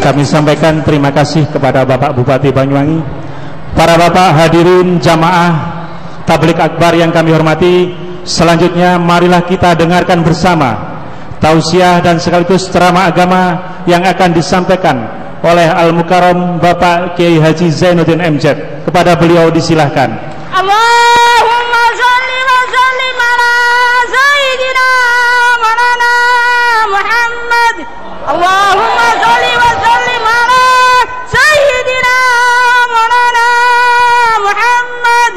Kami sampaikan terima kasih kepada Bapak Bupati Banyuwangi, para Bapak hadirin jamaah Tabligh Akbar yang kami hormati. Selanjutnya marilah kita dengarkan bersama tausiah dan sekaligus ceramah agama yang akan disampaikan oleh Al-Mukarram Bapak Kiai Haji Zainuddin MZ. Kepada beliau disilahkan. Allahumma sholli wa sallim ala sayyidina Maulana Muhammad. Allahumma sholli wa sallim ala sayyidina Maulana Muhammad.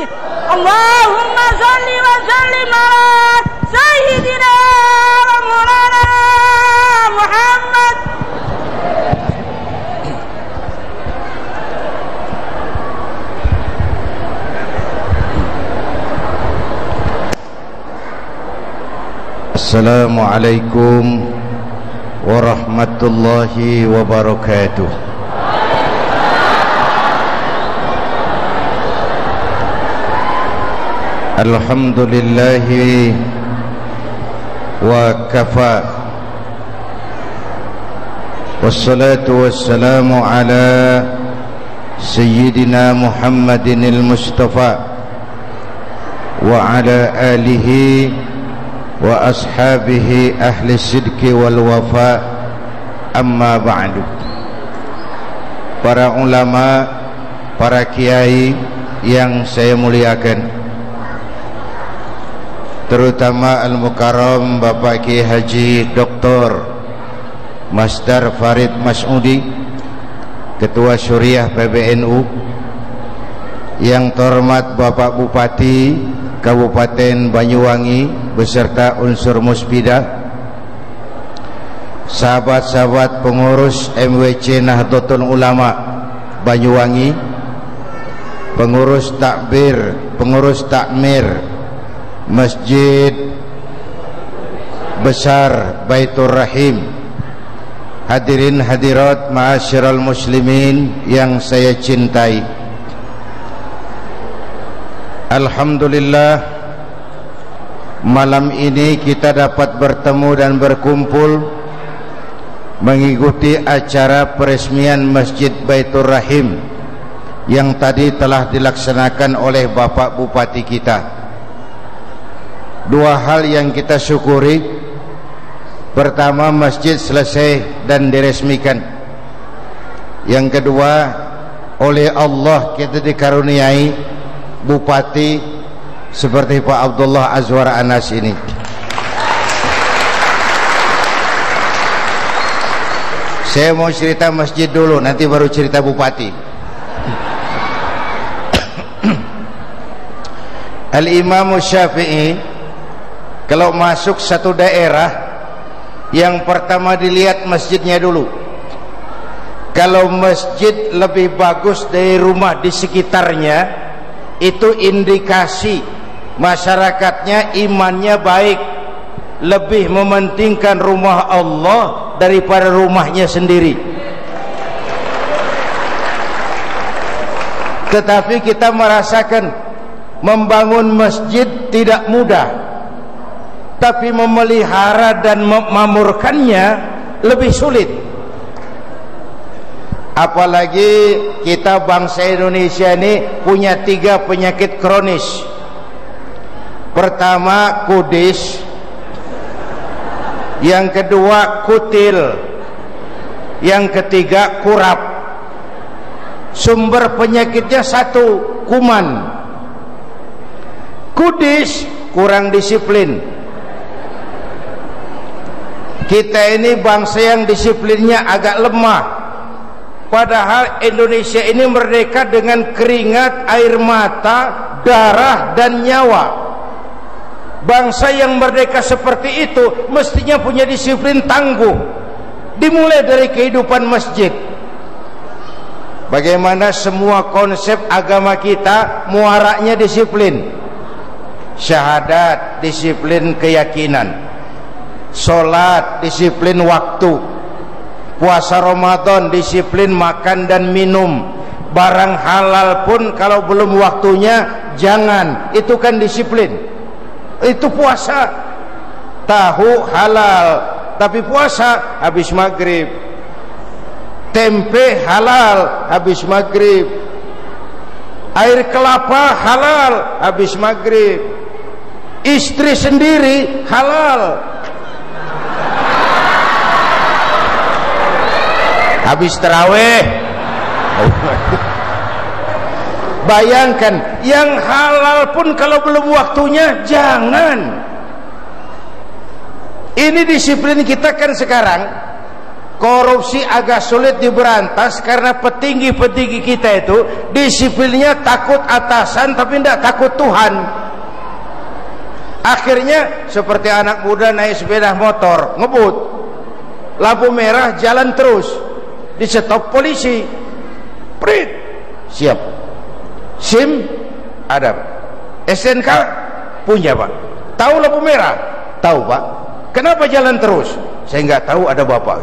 Allahumma sholli wa sallim ala sayyidina Maulana Muhammad. Assalamualaikum warahmatullahi wabarakatuh. Alhamdulillahi wa kafa, wassalatu wassalamu ala sayyidina Muhammadinil Mustafa wa ala alihi wa ashabihi ahli sidqi wal wafa, amma ba'du. Para ulama, para kiai yang saya muliakan, terutama Al-Mukarram Bapak Kiai Haji Dr. Masdar Farid Mas'udi, Ketua Syuriah PBNU, yang terhormat Bapak Bupati Kabupaten Banyuwangi beserta unsur musbidah, sahabat-sahabat pengurus MWC Nahdlatul Ulama Banyuwangi, pengurus takbir, pengurus takmir Masjid Besar Baitur Rahim, hadirin hadirat ma'asyiral muslimin yang saya cintai. Alhamdulillah, malam ini kita dapat bertemu dan berkumpul mengikuti acara peresmian Masjid Baitur Rahim yang tadi telah dilaksanakan oleh Bapak Bupati kita. Dua hal yang kita syukuri: pertama, masjid selesai dan diresmikan; yang kedua, oleh Allah kita dikaruniai bupati seperti Pak Abdullah Azwar Anas ini. Saya mau cerita masjid dulu, nanti baru cerita bupati. Al-Imam Syafi'i kalau masuk satu daerah, yang pertama dilihat masjidnya dulu. Kalau masjid lebih bagus dari rumah di sekitarnya, itu indikasi masyarakatnya imannya baik, lebih mementingkan rumah Allah daripada rumahnya sendiri. Tetapi kita merasakan membangun masjid tidak mudah, tapi memelihara dan memakmurkannya lebih sulit. Apalagi kita bangsa Indonesia ini punya 3 penyakit kronis. Pertama kudis, yang kedua kutil, yang ketiga kurap. Sumber penyakitnya satu, kuman. Kudis, kurang disiplin. Kita ini bangsa yang disiplinnya agak lemah. Padahal Indonesia ini merdeka dengan keringat, air mata, darah dan nyawa. Bangsa yang merdeka seperti itu mestinya punya disiplin tangguh. Dimulai dari kehidupan masjid. Bagaimana semua konsep agama kita muaranya disiplin. Syahadat, disiplin keyakinan. Sholat, disiplin waktu. Puasa Ramadan, disiplin makan dan minum. Barang halal pun kalau belum waktunya jangan. Itu kan disiplin. Itu puasa. Tahu halal, tapi puasa habis maghrib. tempe halal habis maghrib, air kelapa halal habis maghrib, istri sendiri halal habis tarawih. Bayangkan, yang halal pun kalau belum waktunya jangan. Ini disiplin kita kan sekarang. Korupsi agak sulit diberantas karena petinggi-petinggi kita itu disiplinnya takut atasan tapi tidak takut Tuhan. Akhirnya seperti anak muda naik sepeda motor, ngebut, lampu merah jalan terus, di stop polisi, prit, siap, SIM ada, SNK punya Pak, tahu lampu merah, tahu Pak, kenapa jalan terus? Saya nggak tahu, ada bapak.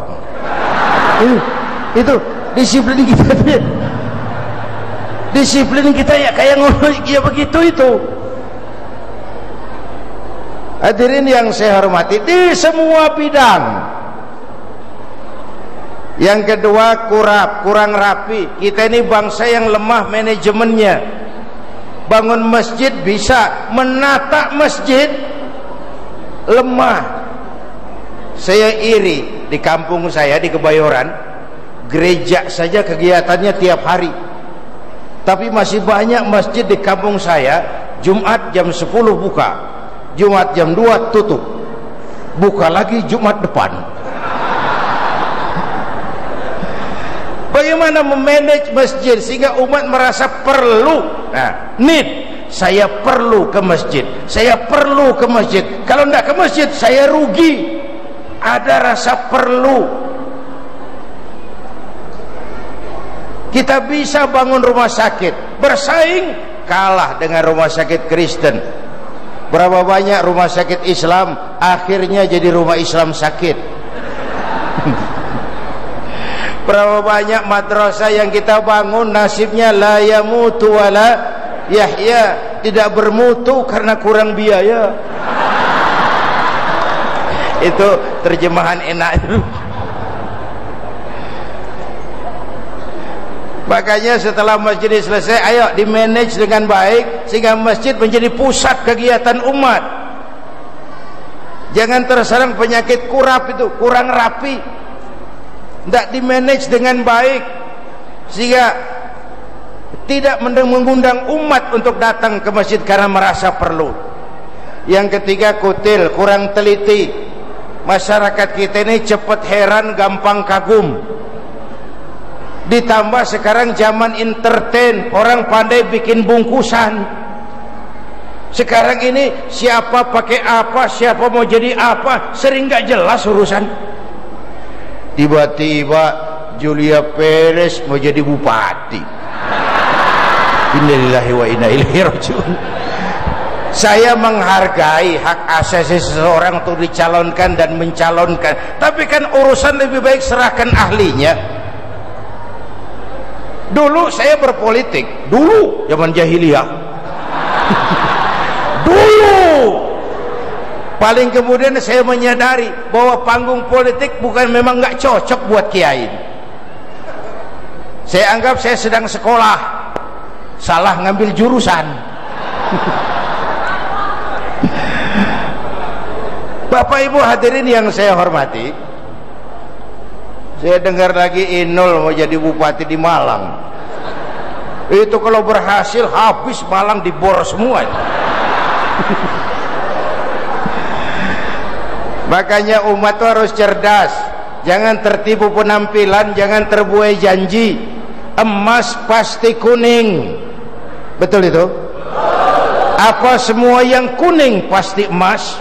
Itu disiplin kita. Disiplin kita ya kayak ngomong ya begitu itu. Hadirin yang saya hormati, di semua bidang. Yang kedua, kurang rapi. Kita ini bangsa yang lemah manajemennya. Bangun masjid bisa, menata masjid lemah. Saya iri, di kampung saya di Kebayoran, gereja saja kegiatannya tiap hari. Tapi masih banyak masjid di kampung saya, Jumat jam 10 buka, Jumat jam 2 tutup, buka lagi Jumat depan. Bagaimana memanage masjid sehingga umat merasa perlu, need, saya perlu ke masjid, saya perlu ke masjid. Kalau tidak ke masjid saya rugi. Ada rasa perlu. Kita bisa bangun rumah sakit, bersaing, kalah dengan rumah sakit Kristen. Berapa banyak rumah sakit Islam akhirnya jadi rumah Islam sakit. Berapa banyak madrasah yang kita bangun nasibnya la yamutu wala yahya, tidak bermutu karena kurang biaya. Itu terjemahan enak itu. Makanya setelah masjid selesai, ayo di manage dengan baik sehingga masjid menjadi pusat kegiatan umat. Jangan terserang penyakit kurap itu, kurang rapi, tidak di manage dengan baik sehingga tidak mengundang umat untuk datang ke masjid karena merasa perlu. Yang ketiga, kutil, kurang teliti. Masyarakat kita ini cepat heran, gampang kagum. Ditambah sekarang zaman entertain, orang pandai bikin bungkusan. Sekarang ini siapa pakai apa, siapa mau jadi apa, sering gak jelas urusan. Tiba-tiba Julia Perez mau jadi bupati. Innalillahi wa inna ilaihi raji'un. Saya menghargai hak asasi seseorang untuk dicalonkan dan mencalonkan, tapi kan urusan lebih baik serahkan ahlinya. Dulu saya berpolitik, dulu zaman jahiliyah. Dulu paling kemudian saya menyadari bahwa panggung politik bukan memang nggak cocok buat kiai. Saya anggap saya sedang sekolah, salah ngambil jurusan. Bapak Ibu hadirin yang saya hormati, saya dengar lagi Inul mau jadi bupati di Malang. Itu kalau berhasil habis Malang dibor semua. Makanya umat itu harus cerdas, jangan tertipu penampilan, jangan terbuai janji. Emas pasti kuning, betul itu? Apa semua yang kuning pasti emas?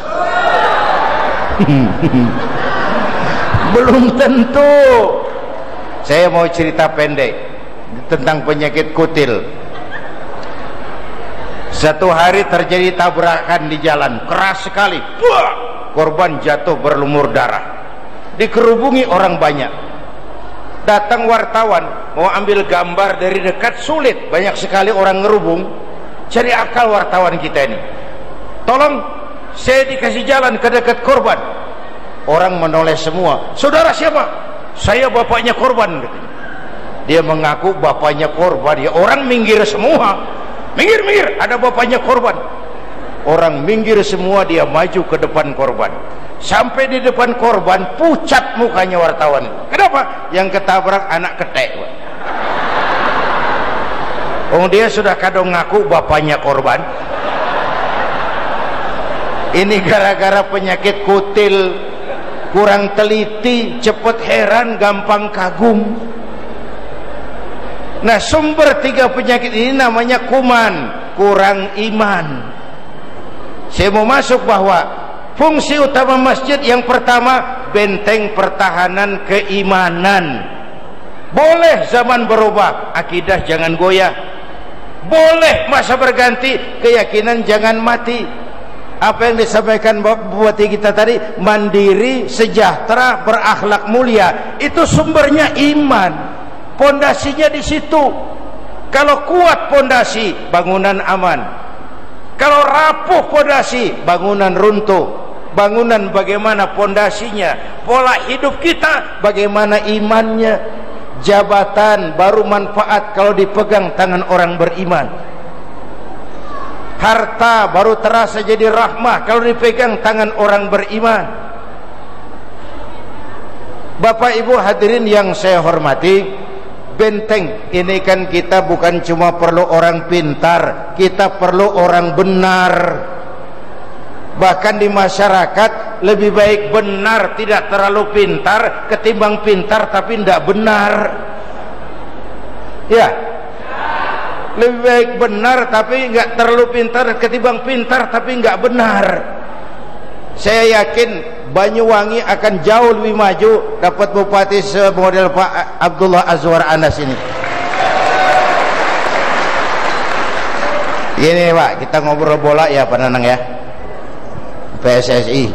Belum tentu. Saya mau cerita pendek tentang penyakit kutil. Satu hari terjadi tabrakan di jalan, keras sekali. Buah! Korban jatuh berlumur darah. Dikerubungi orang banyak. Datang wartawan mau ambil gambar dari dekat, sulit, banyak sekali orang ngerubung. Cari akal wartawan kita ini. Tolong saya dikasih jalan ke dekat korban. Orang menoleh semua. Saudara siapa? Saya bapaknya korban. Dia mengaku bapaknya korban. Ya, orang minggir semua. Minggir, ada bapaknya korban. Orang minggir semua, dia maju ke depan korban. Sampai di depan korban, pucat mukanya wartawan. Kenapa? Yang ketabrak anak ketek. Oh, dia sudah kadang ngaku bapaknya korban. Ini gara-gara penyakit kutil, kurang teliti, cepat heran, gampang kagum. Nah, sumber 3 penyakit ini namanya kuman, kurang iman. Saya mau masuk bahwa fungsi utama masjid yang pertama, benteng pertahanan keimanan. Boleh zaman berubah, akidah jangan goyah. Boleh masa berganti, keyakinan jangan mati. Apa yang disampaikan Bupati kita tadi, mandiri, sejahtera, berakhlak mulia, itu sumbernya iman. Pondasinya di situ. Kalau kuat pondasi, bangunan aman. Kalau rapuh pondasi, bangunan runtuh. Bangunan bagaimana pondasinya, pola hidup kita bagaimana imannya. Jabatan baru manfaat kalau dipegang tangan orang beriman. Harta baru terasa jadi rahmah kalau dipegang tangan orang beriman. Bapak Ibu hadirin yang saya hormati, benteng ini kan kita bukan cuma perlu orang pintar, kita perlu orang benar. Bahkan di masyarakat lebih baik benar tidak terlalu pintar ketimbang pintar tapi tidak benar. Ya, lebih baik benar tapi nggak terlalu pintar ketimbang pintar tapi nggak benar. Saya yakin Banyuwangi akan jauh lebih maju dapat bupati semodel Pak Abdullah Azwar Anas ini. Ini Pak, kita ngobrol bola ya Pak Nanang ya. PSSI,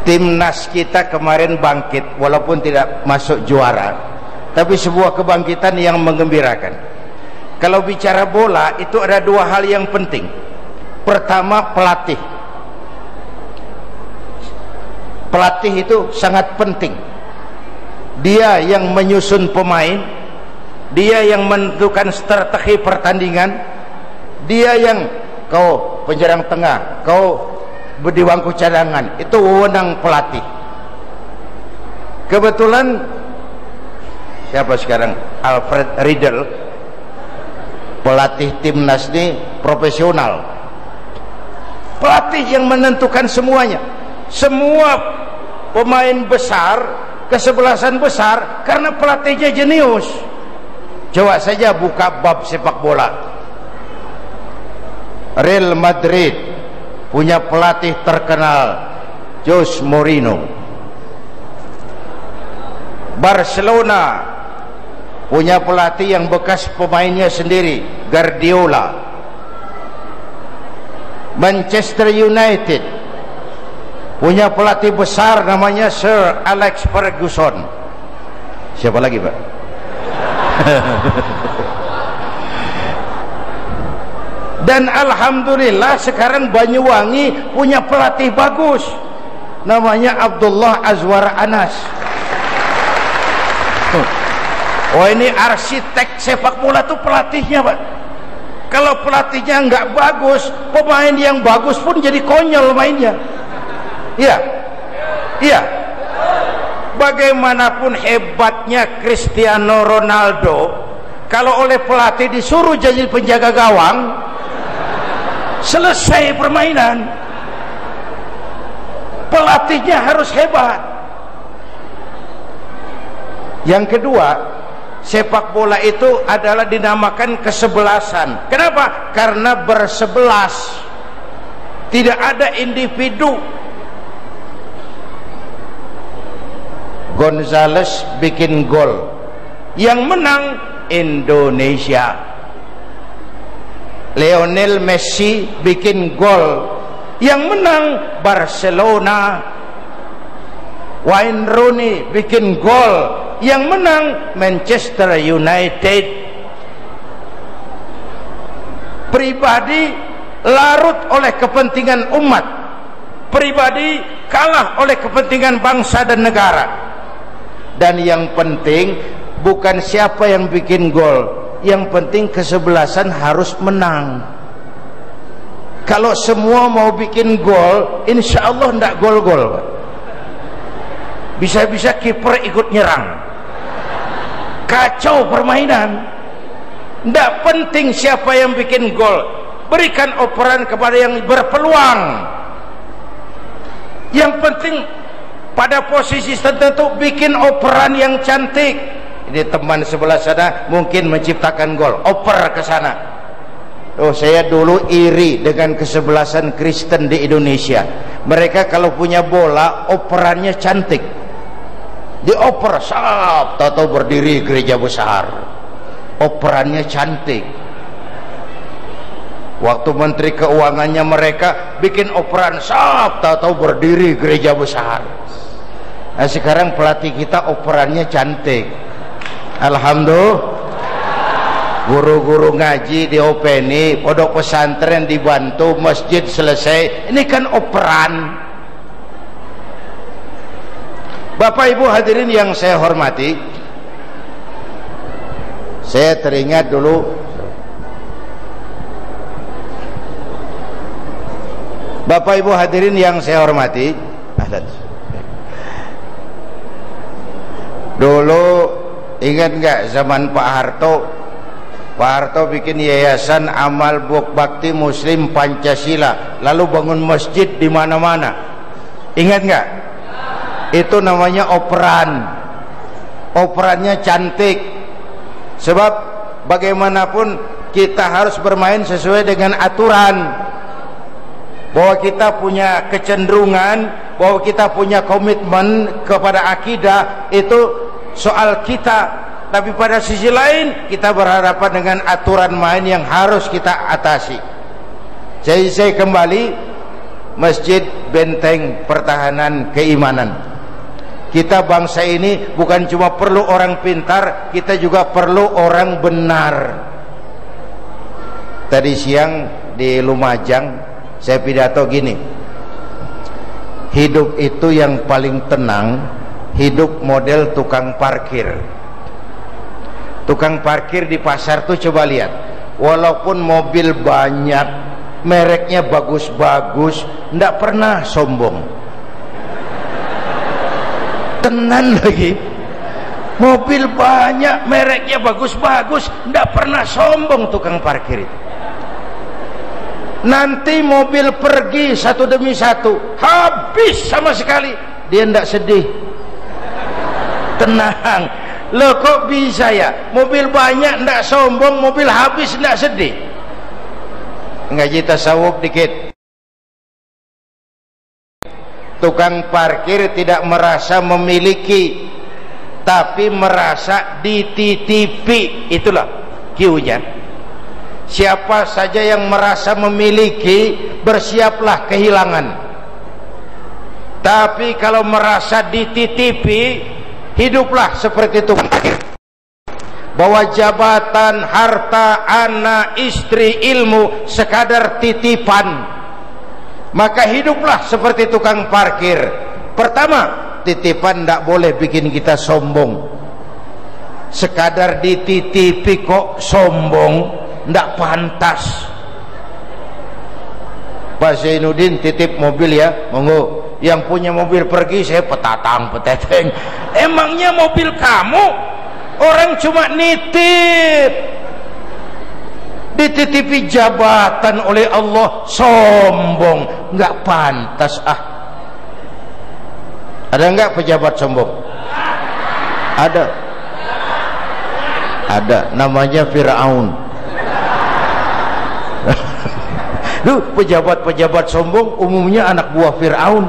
timnas kita kemarin bangkit walaupun tidak masuk juara, tapi sebuah kebangkitan yang menggembirakan. Kalau bicara bola itu ada 2 hal yang penting. Pertama, pelatih itu sangat penting. Dia yang menyusun pemain, dia yang menentukan strategi pertandingan, dia yang kau penyerang tengah, kau di bangku cadangan, itu wewenang pelatih. Kebetulan siapa sekarang? Alfred Riedel, pelatih timnas ini profesional. Pelatih yang menentukan semuanya. Semua pemain besar, kesebelasan besar karena pelatihnya jenius. Coba saja buka bab sepak bola. Real Madrid punya pelatih terkenal Jose Mourinho. Barcelona punya pelatih yang bekas pemainnya sendiri, Guardiola. Manchester United punya pelatih besar namanya Sir Alex Ferguson. Siapa lagi Pak? Dan alhamdulillah sekarang Banyuwangi punya pelatih bagus, namanya Abdullah Azwar Anas. Oh, ini arsitek sepak bola tuh pelatihnya Pak. Kalau pelatihnya nggak bagus, pemain yang bagus pun jadi konyol mainnya. Iya, iya. Bagaimanapun hebatnya Cristiano Ronaldo, kalau oleh pelatih disuruh jadi penjaga gawang, selesai permainan. Pelatihnya harus hebat. Yang kedua, sepak bola itu adalah dinamakan kesebelasan. Kenapa? Karena bersebelas, tidak ada individu. Gonzales bikin gol, yang menang Indonesia. Lionel Messi bikin gol, yang menang Barcelona. Wayne Rooney bikin gol, yang menang Manchester United. Pribadi larut oleh kepentingan umat, pribadi kalah oleh kepentingan bangsa dan negara. Dan yang penting bukan siapa yang bikin gol, yang penting kesebelasan harus menang. Kalau semua mau bikin gol, insya Allah tidak gol-gol. Bisa-bisa kiper ikut nyerang, kacau permainan. Tidak penting siapa yang bikin gol, berikan operan kepada yang berpeluang. Yang penting pada posisi tertentu bikin operan yang cantik. Ini teman sebelah sana mungkin menciptakan gol, oper ke sana. Oh, saya dulu iri dengan kesebelasan Kristen di Indonesia. Mereka kalau punya bola operannya cantik, dioper sap, tahu berdiri gereja besar, operannya cantik. Waktu menteri keuangannya mereka bikin operan sap, tahu berdiri gereja besar. Nah, sekarang pelatih kita operannya cantik. Alhamdulillah. Guru-guru ngaji diopeni, pondok pesantren dibantu, masjid selesai. Ini kan operan. Bapak Ibu hadirin yang saya hormati, saya teringat dulu Bapak Ibu hadirin yang saya hormati, dulu ingat nggak zaman Pak Harto? Pak Harto bikin yayasan amal bakti Muslim Pancasila, lalu bangun masjid di mana-mana. Ingat nggak? Itu namanya operan. Operannya cantik. Sebab bagaimanapun kita harus bermain sesuai dengan aturan. Bahwa kita punya kecenderungan, bahwa kita punya komitmen kepada akidah, itu soal kita. Tapi pada sisi lain kita berhadapan dengan aturan main yang harus kita atasi. Jadi saya kembali, masjid benteng pertahanan keimanan. Kita bangsa ini bukan cuma perlu orang pintar, kita juga perlu orang benar. Tadi siang di Lumajang saya pidato gini, hidup itu yang paling tenang, hidup model tukang parkir. Tukang parkir di pasar tuh coba lihat, walaupun mobil banyak, mereknya bagus-bagus, ndak pernah sombong. Tenan lagi, mobil banyak, mereknya bagus-bagus, ndak pernah sombong tukang parkir itu. Nanti mobil pergi satu demi satu, habis sama sekali, dia ndak sedih. Tenang. Loh kok bisa ya? Mobil banyak ndak sombong, mobil habis ndak sedih. Ngaji tasawuf dikit. Tukang parkir tidak merasa memiliki, tapi merasa dititipi. Itulah Q-nya. Siapa saja yang merasa memiliki, bersiaplah kehilangan. Tapi kalau merasa dititipi, hiduplah seperti tukang parkir. Bahwa jabatan, harta, anak, istri, ilmu sekadar titipan, maka hiduplah seperti tukang parkir. Pertama, titipan tidak boleh bikin kita sombong. Sekadar dititipi kok sombong, tidak pantas. Pak Zainuddin titip mobil ya, monggo. Yang punya mobil pergi, saya peteteng. Emangnya mobil kamu? Orang cuma nitip. Dititipi jabatan oleh Allah, sombong, nggak pantas. Ada nggak pejabat sombong? Ada, namanya Fir'aun. Duh, pejabat-pejabat sombong umumnya anak buah Fir'aun.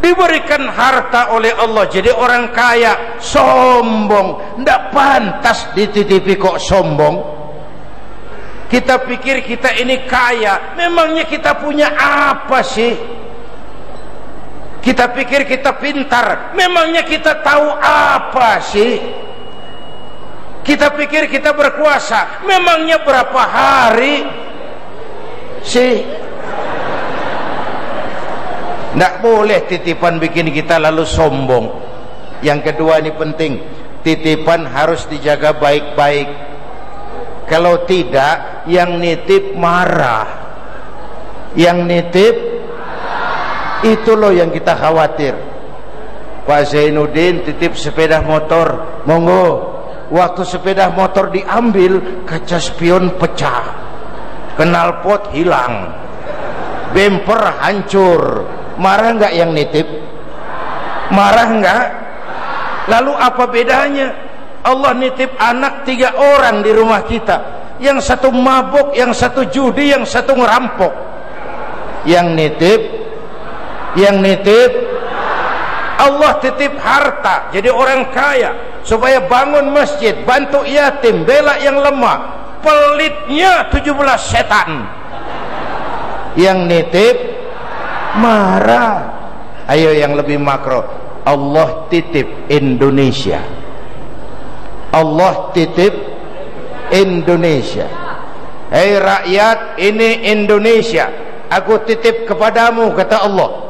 Diberikan harta oleh Allah jadi orang kaya, sombong, ndak pantas dititipi kok sombong. Kita pikir kita ini kaya, memangnya kita punya apa sih? Kita pikir kita pintar, memangnya kita tahu apa sih? Kita pikir kita berkuasa, memangnya berapa hari sih? Tidak boleh titipan bikin kita lalu sombong. Yang kedua ini penting, titipan harus dijaga baik-baik. Kalau tidak, yang nitip marah. Yang nitip itu loh yang kita khawatir. Pak Zainuddin titip sepeda motor, monggo. Waktu sepeda motor diambil, kaca spion pecah, knalpot hilang, bemper hancur. Marah enggak yang nitip? Marah enggak? Lalu apa bedanya? Allah nitip anak 3 orang di rumah kita, yang satu mabuk, yang satu judi, yang satu ngerampok. Yang nitip Allah titip harta, jadi orang kaya supaya bangun masjid, bantu yatim, bela yang lemah. Pelitnya 17 setan. Yang nitip marah. Ayo yang lebih makro, Allah titip Indonesia. Allah titip Indonesia. Hei rakyat, ini Indonesia, aku titip kepadamu, kata Allah.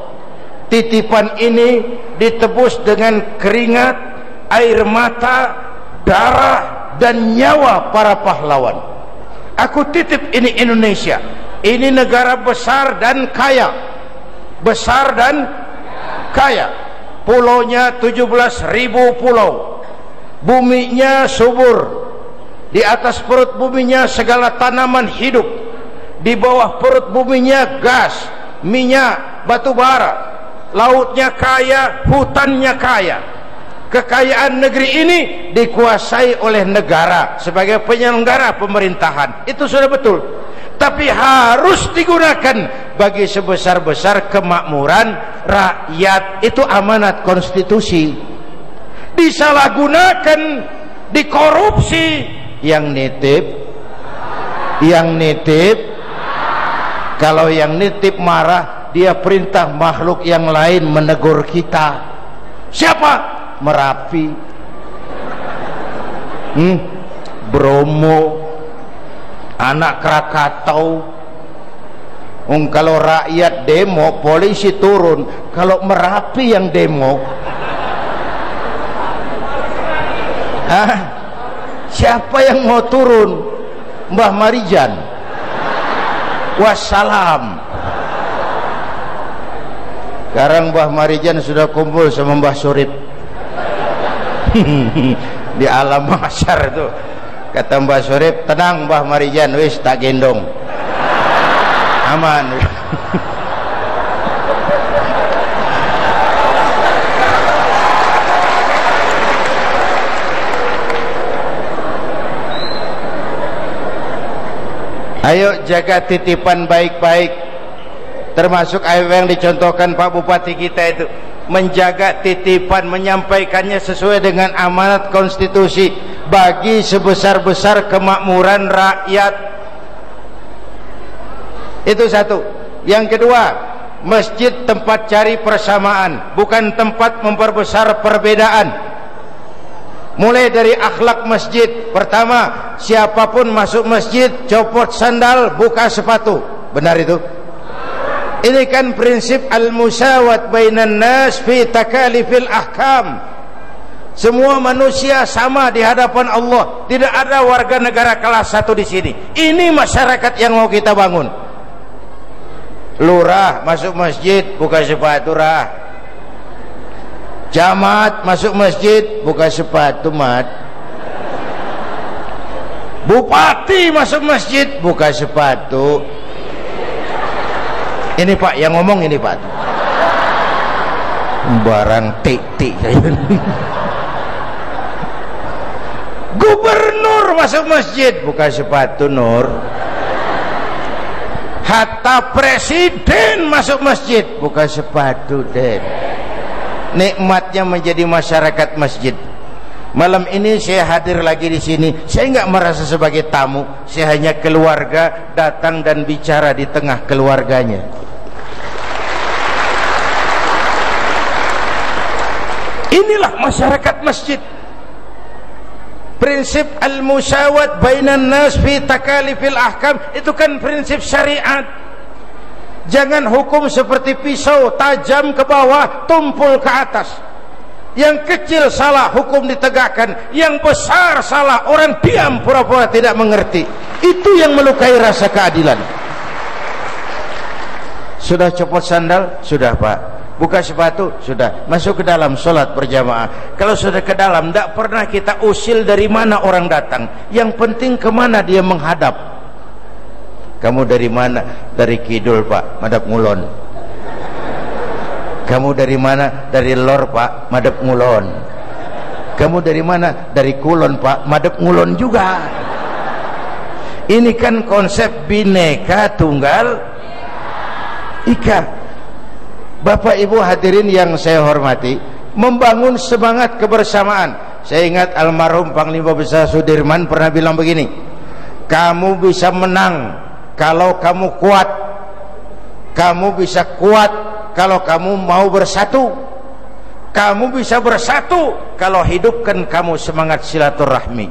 Titipan ini ditebus dengan keringat, air mata, darah dan nyawa para pahlawan. Aku titip ini Indonesia. Ini negara besar dan kaya. Besar dan kaya. Pulaunya 17.000 pulau. Buminya subur. Di atas perut buminya segala tanaman hidup. Di bawah perut buminya gas, minyak, batu bara. Lautnya kaya, hutannya kaya. Kekayaan negeri ini dikuasai oleh negara sebagai penyelenggara pemerintahan. Itu sudah betul. Tapi harus digunakan bagi sebesar-besar kemakmuran rakyat. Itu amanat konstitusi. Disalahgunakan, dikorupsi. Yang nitip, kalau yang nitip marah, dia perintah makhluk yang lain menegur kita. Siapa? Merapi, Bromo, anak Krakatau. Kalau rakyat demo, polisi turun. Kalau Merapi yang demo, siapa yang mau turun? Mbah Marijan. Wassalam. Sekarang Mbah Marijan sudah kumpul sama Mbah Surip di alam mahsyar itu. Kata Mbah Surip, tenang Mbah Marijan, wis tak gendong, aman. Ayo jaga titipan baik-baik. Termasuk yang dicontohkan Pak Bupati kita itu, menjaga titipan, menyampaikannya sesuai dengan amanat konstitusi bagi sebesar-besar kemakmuran rakyat. Itu satu. Yang kedua, masjid tempat cari persamaan, bukan tempat memperbesar perbedaan. Mulai dari akhlak masjid. Pertama, siapapun masuk masjid copot sandal, buka sepatu. Benar itu? Ini kan prinsip al-musawat bainan nas fi takalifil ahkam. Semua manusia sama di hadapan Allah. Tidak ada warga negara kelas 1 di sini. Ini masyarakat yang mau kita bangun. Lurah masuk masjid buka sepatu, rah. Jamaat masuk masjid buka sepatu, mat. Bupati masuk masjid buka sepatu. Ini Pak yang ngomong, ini Pak. Barang tik-tik. Gubernur masuk masjid buka sepatu, Nur. Hatta presiden masuk masjid buka sepatu, Den. Nikmatnya menjadi masyarakat masjid. Malam ini saya hadir lagi di sini. Saya enggak merasa sebagai tamu. Saya hanya keluarga datang dan bicara di tengah keluarganya. Inilah masyarakat masjid. Prinsip al-musawat bainan nas fi takalifil ahkam itu kan prinsip syariat. Jangan hukum seperti pisau, tajam ke bawah, tumpul ke atas. Yang kecil salah, hukum ditegakkan. Yang besar salah, orang diam pura-pura tidak mengerti. Itu yang melukai rasa keadilan. Sudah copot sandal? Sudah Pak. Buka sepatu? Sudah. Masuk ke dalam, sholat berjamaah. Kalau sudah ke dalam, tidak pernah kita usil dari mana orang datang. Yang penting kemana dia menghadap. Kamu dari mana? Dari kidul Pak, madhab ngulon. Kamu dari mana? Dari lor Pak, madhab ngulon. Kamu dari mana? Dari kulon Pak, madhab ngulon juga. Ini kan konsep bineka tunggal ika. Bapak Ibu hadirin yang saya hormati, membangun semangat kebersamaan. Saya ingat almarhum Panglima Besar Sudirman pernah bilang begini, kamu bisa menang kalau kamu kuat. Kamu bisa kuat kalau kamu mau bersatu. Kamu bisa bersatu kalau hidupkan kamu semangat silaturahmi.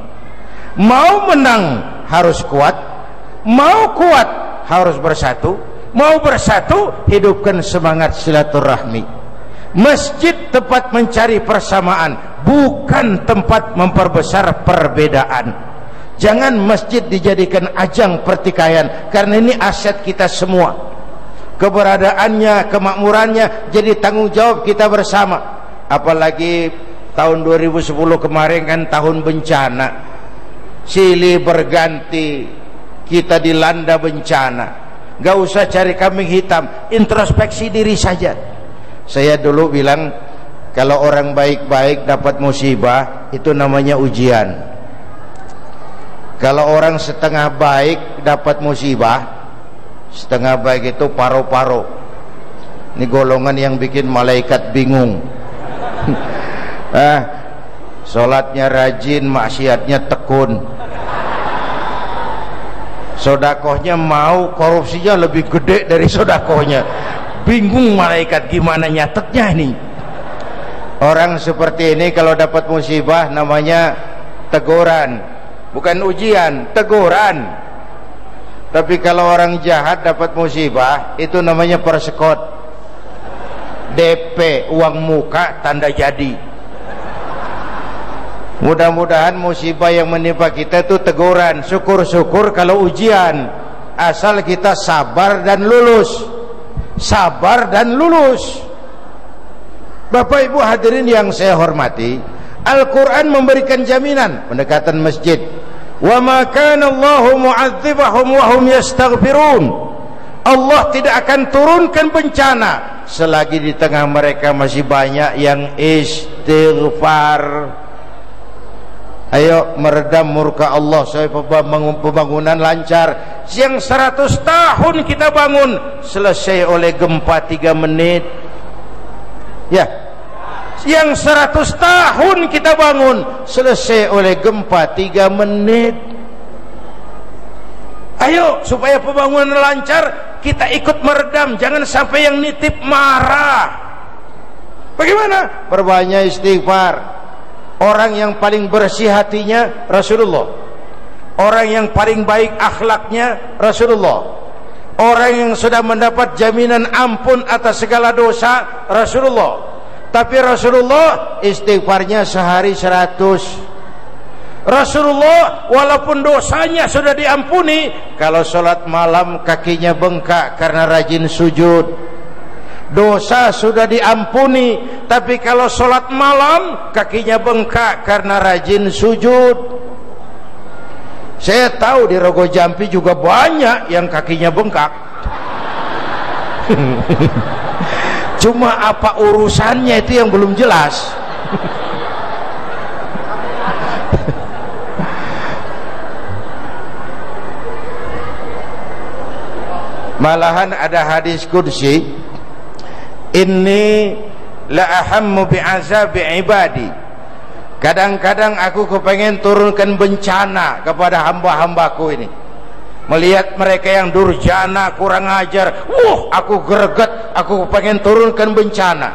Mau menang harus kuat, mau kuat harus bersatu, mau bersatu hidupkan semangat silaturahmi. Masjid tempat mencari persamaan, bukan tempat memperbesar perbedaan. Jangan masjid dijadikan ajang pertikaian, karena ini aset kita semua. Keberadaannya, kemakmurannya jadi tanggung jawab kita bersama. Apalagi tahun 2010 kemarin kan tahun bencana, silih berganti kita dilanda bencana. Gak usah cari kambing hitam, introspeksi diri saja. Saya dulu bilang, kalau orang baik-baik dapat musibah, itu namanya ujian. Kalau orang setengah baik dapat musibah, setengah baik itu paro-paro. Ini golongan yang bikin malaikat bingung. Sholatnya rajin, maksiatnya tekun. Sodakohnya mau, korupsinya lebih gede dari sodakohnya. Bingung malaikat gimana nyatetnya ini. Orang seperti ini kalau dapat musibah namanya teguran. Bukan ujian, teguran. Tapi kalau orang jahat dapat musibah, itu namanya persekot. DP, uang muka, tanda jadi. Mudah-mudahan musibah yang menimpa kita itu teguran. Syukur-syukur kalau ujian. Asal kita sabar dan lulus. Sabar dan lulus. Bapak Ibu hadirin yang saya hormati, Al-Quran memberikan jaminan pendekatan masjid. Wa ma kana Allahu mu'adzibahum wa hum yastaghfirun. Allah tidak akan turunkan bencana selagi di tengah mereka masih banyak yang istighfar. Ayo meredam murka Allah supaya pembangunan lancar. Yang 100 tahun kita bangun selesai oleh gempa 3 menit. Ya. Yang 100 tahun kita bangun selesai oleh gempa 3 menit. Ayo supaya pembangunan lancar, kita ikut meredam. Jangan sampai yang nitip marah. Bagaimana? Perbanyak istighfar. Orang yang paling bersih hatinya Rasulullah. Orang yang paling baik akhlaknya Rasulullah. Orang yang sudah mendapat jaminan ampun atas segala dosa Rasulullah. Tapi Rasulullah istighfarnya sehari 100. Rasulullah walaupun dosanya sudah diampuni, kalau sholat malam kakinya bengkak karena rajin sujud. Dosa sudah diampuni, tapi kalau sholat malam kakinya bengkak karena rajin sujud. Saya tahu di Rogo Jampi juga banyak yang kakinya bengkak. Cuma apa urusannya itu yang belum jelas. Malahan ada hadis qudsi, inni la ahammu bi'azabi ibadi. Kadang-kadang aku kepengen turunkan bencana kepada hamba-hambaku ini. Melihat mereka yang durjana, kurang ajar, aku greget, aku pengen turunkan bencana.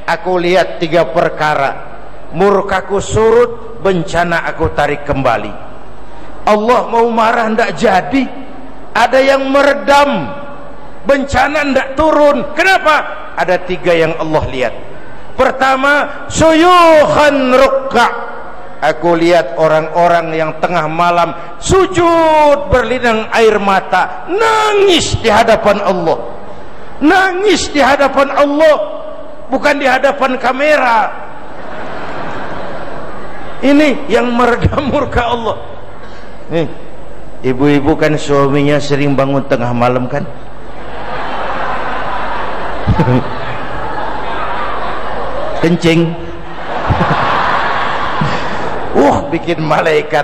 Aku lihat 3 perkara. Murkaku surut, bencana aku tarik kembali. Allah mau marah ndak jadi. Ada yang meredam. bencana tidak turun. Kenapa? Ada 3 yang Allah lihat. Pertama, suyukhan rukka. Aku lihat orang-orang yang tengah malam sujud berlinang air mata, nangis di hadapan Allah. Nangis di hadapan Allah, bukan di hadapan kamera. Ini yang meredam murka Allah. Nih, ibu-ibu kan suaminya sering bangun tengah malam kan? Kencing. Bikin malaikat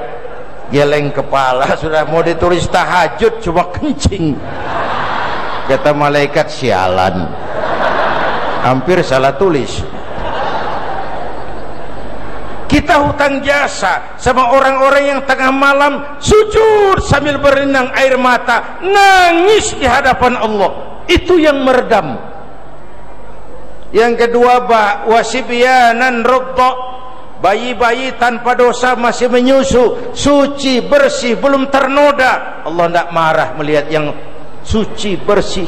geleng kepala, sudah mau ditulis tahajud cuma kencing. Kata malaikat, sialan, hampir salah tulis. Kita hutang jasa sama orang-orang yang tengah malam sujud sambil berenang air mata, nangis di hadapan Allah. Itu yang meredam. Yang kedua, wasibyanan rubda. Bayi-bayi tanpa dosa masih menyusu, suci, bersih, belum ternoda. Allah tidak marah melihat yang suci, bersih.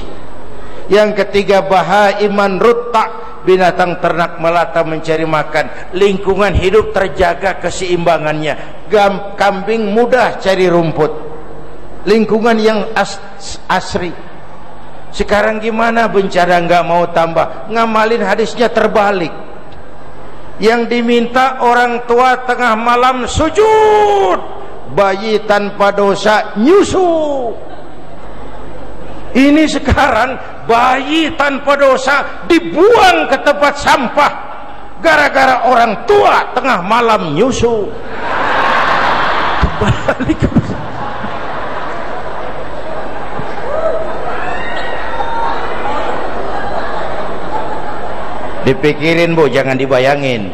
Yang ketiga, bahaiman rutta, binatang ternak melata mencari makan, lingkungan hidup terjaga keseimbangannya. Kambing mudah cari rumput, lingkungan yang asri. Sekarang gimana? Bencana nggak mau tambah, ngamalin hadisnya terbalik. Yang diminta orang tua tengah malam sujud, bayi tanpa dosa nyusu. Ini sekarang bayi tanpa dosa dibuang ke tempat sampah gara-gara orang tua tengah malam nyusu. Kembali ke dipikirin Bu, jangan dibayangin.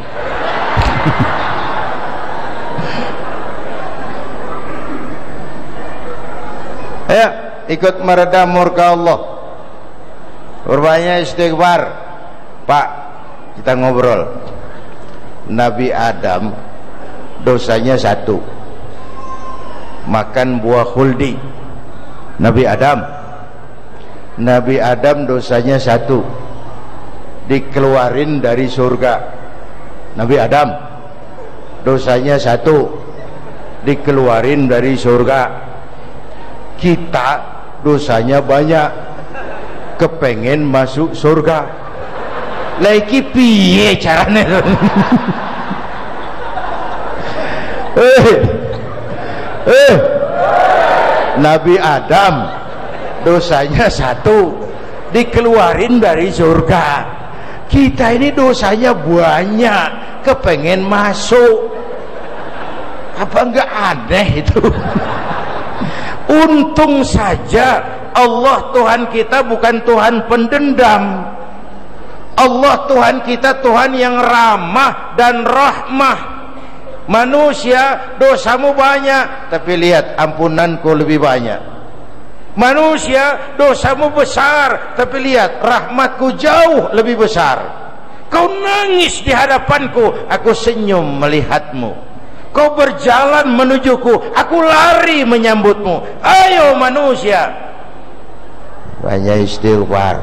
Ayo ikut meredam murka Allah, berbanyak istighfar. Pak, kita ngobrol. Nabi Adam dosanya 1, makan buah khuldi. Nabi Adam dosanya 1, dikeluarin dari surga. Nabi Adam dosanya 1, dikeluarin dari surga. Kita dosanya banyak, kepengen masuk surga. Lagi piye carane? Nabi Adam dosanya 1, dikeluarin dari surga. Kita ini dosanya banyak, kepengen masuk. Apa enggak aneh itu? Untung saja Allah Tuhan kita bukan Tuhan pendendam. Allah Tuhan kita Tuhan yang ramah dan rahmah. Manusia dosamu banyak, tapi lihat ampunanku lebih banyak. Manusia dosamu besar, tapi lihat rahmatku jauh lebih besar. Kau nangis di hadapanku, aku senyum melihatmu. Kau berjalan menujuku, aku lari menyambutmu. Ayo manusia, banyak istighfar,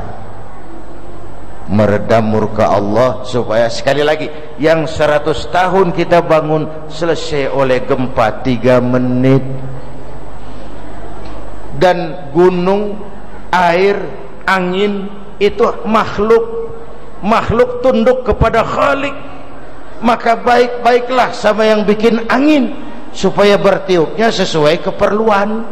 meredam murka Allah, supaya sekali lagi yang 100 tahun kita bangun selesai oleh gempa 3 menit. Dan gunung, air, angin itu makhluk tunduk kepada Khalik. Maka baik-baiklah sama yang bikin angin, supaya bertiupnya sesuai keperluan.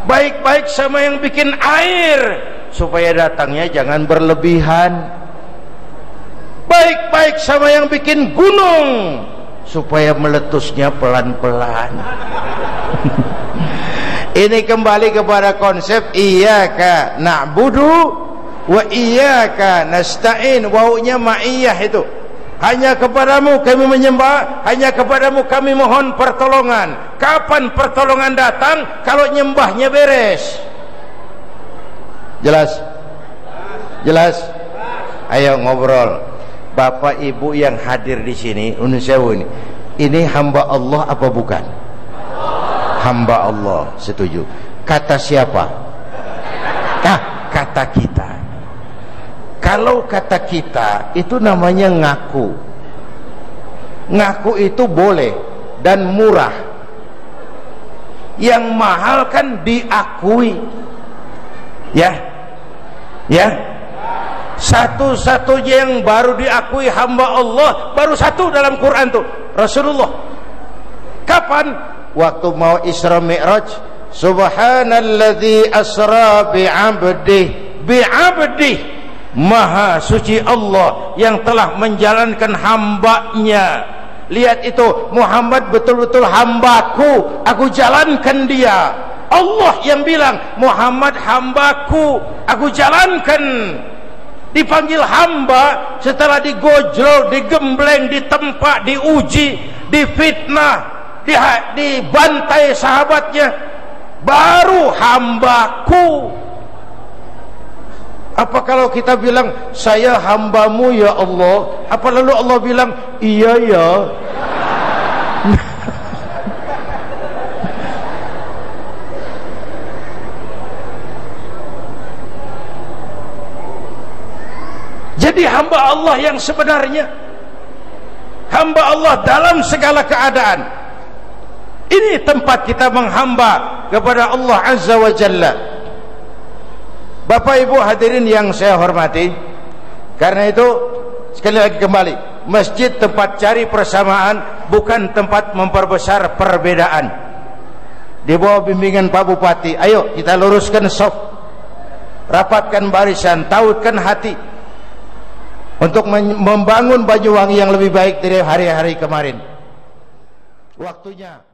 Baik-baik sama yang bikin air, supaya datangnya jangan berlebihan. Baik-baik sama yang bikin gunung, supaya meletusnya pelan-pelan. Ini kembali kepada konsep iyyaka na'budu wa iyyaka nasta'in. Waunya ma'iyah itu. Hanya kepadamu kami menyembah, hanya kepadamu kami mohon pertolongan. Kapan pertolongan datang? Kalau nyembahnya beres. Jelas? Jelas? Ayo ngobrol. Bapak Ibu yang hadir di sini, ini hamba Allah apa bukan? Hamba Allah, setuju. Kata siapa? kata kita. Kalau kata kita itu namanya ngaku. Ngaku itu boleh dan murah. Yang mahal kan diakui. Ya. Satu-satunya yang baru diakui hamba Allah baru satu dalam Quran tuh, Rasulullah. Kapan? Waktu mau Isra Mi'raj. Subhanalladzi asra bi'abdi. Maha suci Allah yang telah menjalankan hambanya. Lihat itu, Muhammad betul-betul hambaku, aku jalankan dia. Allah yang bilang, Muhammad hambaku, aku jalankan. Dipanggil hamba setelah digojol, digembleng, ditempa, diuji, difitnah, dibantai sahabatnya, baru hambaku. Apa kalau kita bilang saya hambamu ya Allah, apa lalu Allah bilang iya ya? Jadi hamba Allah yang sebenarnya, hamba Allah dalam segala keadaan. Ini tempat kita menghamba kepada Allah Azza wa Jalla. Bapak Ibu hadirin yang saya hormati, karena itu sekali lagi kembali, masjid tempat cari persamaan, bukan tempat memperbesar perbedaan. Di bawah bimbingan Pak Bupati, ayo kita luruskan shaf, rapatkan barisan, tautkan hati untuk membangun Banyuwangi yang lebih baik dari hari-hari kemarin. Waktunya